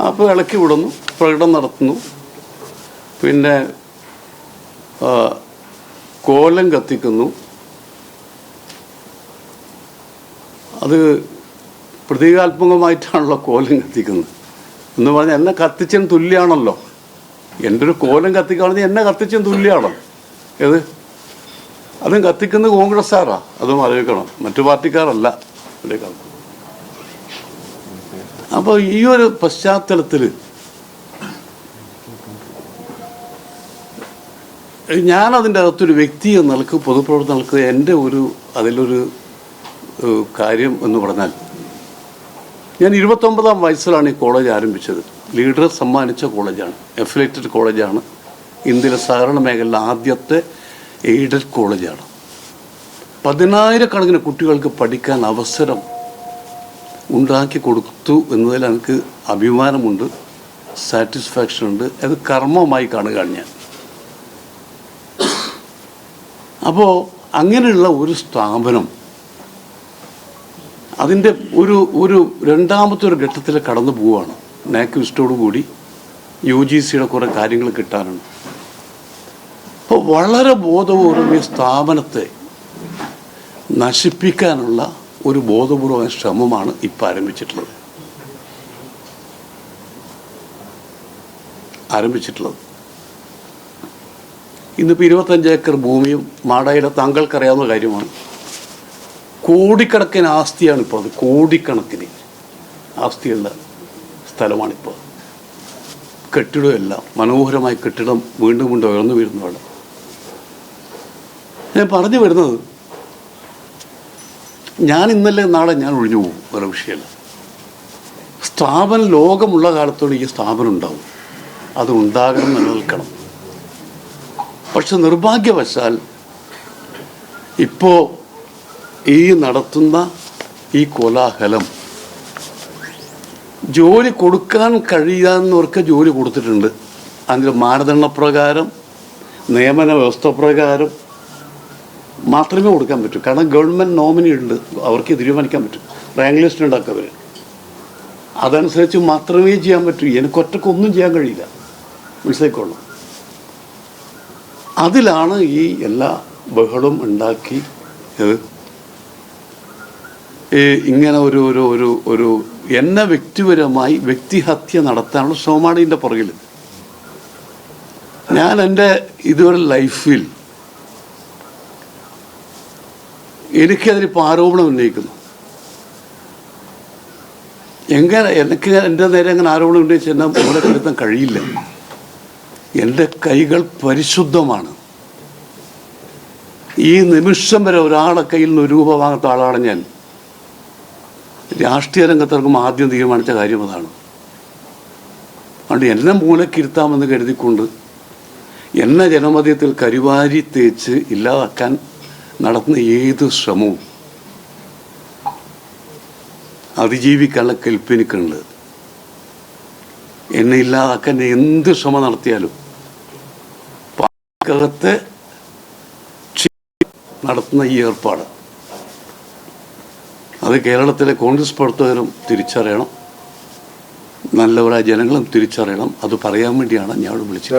അപ്പോൾ ഇളക്കി വിടുന്നു, പ്രകടനം നടത്തുന്നു. പിന്നെ കോലം കത്തിക്കുന്നു. അത് പ്രതീകാത്മകമായിട്ടാണല്ലോ കോലം കത്തിക്കുന്നത് എന്ന് പറഞ്ഞാൽ എന്നെ കത്തിച്ചതിന് തുല്യമാണല്ലോ. എൻ്റെ ഒരു കോലം കത്തിക്കുകയാണെങ്കിൽ എന്നെ കത്തിച്ചതിന് തുല്യമാണോ ഏത്? അതും കത്തിക്കുന്നത് കോൺഗ്രസ്സുകാരാ, അതും ആലോചിക്കണം, മറ്റു പാർട്ടിക്കാരല്ല. അപ്പോൾ ഈ ഒരു പശ്ചാത്തലത്തിൽ ഞാനതിൻ്റെ അകത്തൊരു വ്യക്തി എന്ന നിലക്ക്, പൊതുപ്രവർത്തന നിലക്ക് എൻ്റെ അതിലൊരു കാര്യം എന്ന് പറഞ്ഞാൽ, ഞാൻ 29-ാം വയസ്സിലാണ് ഈ കോളേജ് ആരംഭിച്ചത്. ലീഡർ സമ്മാനിച്ച കോളേജാണ്, അഫിലിയേറ്റഡ് കോളേജാണ്, ഇന്ത്യയിലെ സഹകരണ മേഖലയിലെ ആദ്യത്തെ എയ്ഡഡ് കോളേജാണ്. 10,000-കണക്കിന് കുട്ടികൾക്ക് പഠിക്കാൻ അവസരം ഉണ്ടാക്കി കൊടുത്തു എന്നതിൽ എനിക്ക് അഭിമാനമുണ്ട്, സാറ്റിസ്ഫാക്ഷൻ ഉണ്ട്. അത് കർമ്മമായി കാണുകയാണ് ഞാൻ. അപ്പോൾ അങ്ങനെയുള്ള ഒരു സ്ഥാപനം അതിൻ്റെ ഒരു രണ്ടാമത്തെ ഒരു ഘട്ടത്തിൽ കടന്നു പോവുകയാണ്. നാക്വിസ്റ്റോടുകൂടി UGCയുടെ കുറേ കാര്യങ്ങൾ കിട്ടാനുണ്ട്. അപ്പോൾ വളരെ ബോധപൂർവ്വം ഈ സ്ഥാപനത്തെ നശിപ്പിക്കാനുള്ള ഒരു ബോധപൂർവമായ ശ്രമമാണ് ഇപ്പം ആരംഭിച്ചിട്ടുള്ളത്. ഇന്നിപ്പോൾ 25 ഏക്കർ ഭൂമിയും മാടായിലെ താങ്കൾക്കറിയാവുന്ന കാര്യമാണ്. കോടിക്കണക്കിന് ആസ്തിയാണിപ്പോൾ, അത് കോടിക്കണക്കിന് ആസ്തിയുള്ള സ്ഥലമാണിപ്പോൾ. കെട്ടിടമെല്ലാം മനോഹരമായ കെട്ടിടം വീണ്ടും വീണ്ടും ഉയർന്നു വരുന്നതാണ്. ഞാൻ പറഞ്ഞു വരുന്നത്, ഞാൻ ഇന്നലെ നാളെ ഞാൻ ഒഴിഞ്ഞു പോകും, വേറെ വിഷയമല്ല. സ്ഥാപനം ലോകമുള്ള കാലത്തോടെ ഈ സ്ഥാപനം ഉണ്ടാവും, അത് ഉണ്ടാകണം, നിലനിൽക്കണം. പക്ഷെ നിർഭാഗ്യവശാൽ ഇപ്പോൾ ഈ നടത്തുന്ന ഈ കോലാഹലം ജോലി കൊടുക്കാൻ കഴിയാവുന്നവർക്ക് ജോലി കൊടുത്തിട്ടുണ്ട്. അതിൻ്റെ മാനദണ്ഡപ്രകാരം, നിയമന വ്യവസ്ഥ പ്രകാരം മാത്രമേ കൊടുക്കാൻ പറ്റൂ. കാരണം ഗവൺമെൻറ് നോമിനി ഉണ്ട്, അവർക്ക് തീരുമാനിക്കാൻ പറ്റും. റാങ്ക് ലിസ്റ്റ് ഉണ്ടാക്കുക അവർ, അതനുസരിച്ച് മാത്രമേ ചെയ്യാൻ പറ്റൂ. എനിക്കൊറ്റക്കൊന്നും ചെയ്യാൻ കഴിയില്ല, മനസ്സിലായിക്കോളാം. അതിലാണ് ഈ എല്ലാ ബഹളം ഉണ്ടാക്കി ഇങ്ങനെ ഒരു എന്നെ വ്യക്തിപരമായി വ്യക്തിഹത്യ നടത്താനുള്ള ശ്രമമാണ് ഇതിൻ്റെ പുറകിൽ. ഞാൻ എൻ്റെ ഇതുവരെ ലൈഫിൽ എനിക്കതിനിപ്പോൾ ആരോപണം ഉന്നയിക്കുന്നു. എനിക്ക് എൻ്റെ നേരെ അങ്ങനെ ആരോപണം ഉന്നയിച്ച് എന്നെ ഇവിടെ കരുത്താൻ കഴിയില്ല. എൻ്റെ കൈകൾ പരിശുദ്ധമാണ്. ഈ നിമിഷം വരെ ഒരാളെ കയ്യിൽ നിന്ന് 1 രൂപ വാങ്ങാത്ത ആളാണ് ഞാൻ. രാഷ്ട്രീയ രംഗത്തിറക്കും ആദ്യം തീരുമാനിച്ച കാര്യം അതാണ്. അതുകൊണ്ട് എന്നെ മൂലക്കിരുത്താമെന്ന് കരുതിക്കൊണ്ട് എന്നെ ജനമധ്യത്തിൽ കരിവാരി തേച്ച് ഇല്ലാതാക്കാൻ നടത്തുന്ന ഏത് ശ്രമവും അതിജീവിക്കാനുള്ള കെൽപ്പെനിക്കുണ്ട്. എന്നെ ഇല്ലാതാക്കാൻ എന്ത് ശ്രമം നടത്തിയാലും പാർട്ടിക്കകത്തെ നടത്തുന്ന ഈ ഏർപ്പാട് അത് കേരളത്തിലെ കോൺഗ്രസ് പ്രവർത്തകരും തിരിച്ചറിയണം, നല്ലവരായ ജനങ്ങളും തിരിച്ചറിയണം. അത് പറയാൻ വേണ്ടിയാണ് ഞാൻ വിളിച്ചത്.